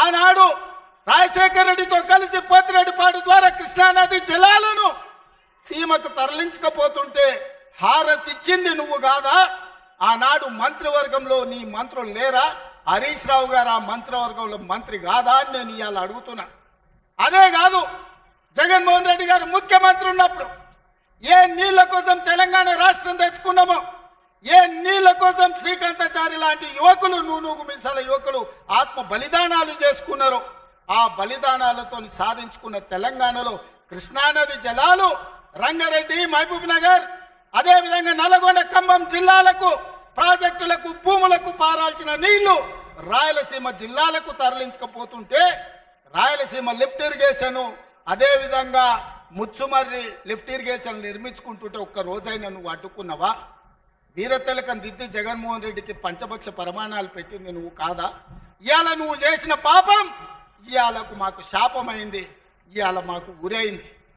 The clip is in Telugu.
ఆనాడు రాజశేఖర రెడ్డితో కలిసి పోతిరెడ్డిపాడు ద్వారా కృష్ణానది జలాలను సీమకు తరలించకపోతుంటే హారతిచ్చింది నువ్వు కాదా? ఆనాడు మంత్రివర్గంలో నీ మంత్రులు లేరా? హరీష్ రావు గారు ఆ మంత్రివర్గంలో మంత్రి కాదా అని నేను ఇవాళ అడుగుతున్నా. అదే కాదు, జగన్మోహన్ రెడ్డి గారు ముఖ్యమంత్రి ఉన్నప్పుడు ఏ నీళ్ల కోసం తెలంగాణ రాష్ట్రం తెచ్చుకున్నామో, ఏ నీళ్ల కోసం శ్రీకాంతాచారి లాంటి యువకులు, నూనూగు మిసాల యువకులు ఆత్మ బలిదానాలు చేసుకున్నారు, ఆ బలిదానాలతో సాధించుకున్న తెలంగాణలో కృష్ణానది జలాలు రంగారెడ్డి, మహబూబ్ నగర్, అదేవిధంగా నల్గొండ, ఖమ్మం జిల్లాలకు ప్రాజెక్టులకు భూములకు పారాల్సిన నీళ్లు రాయలసీమ జిల్లాలకు తరలించకపోతుంటే రాయలసీమ లిఫ్ట్ ఇరిగేషన్, అదేవిధంగా ముచ్చుమర్రి లిఫ్ట్ ఇరిగేషన్ నిర్మించుకుంటుంటే ఒక్క రోజైనా నువ్వు అడ్డుకున్నావా? వీరతిలకం దిద్ది జగన్మోహన్ రెడ్డికి పంచపక్ష ప్రమాణాలు పెట్టింది నువ్వు కాదా? ఇవాళ నువ్వు చేసిన పాపం ఇవాళకు మాకు శాపమైంది, ఇవాళ మాకు ఉరైంది.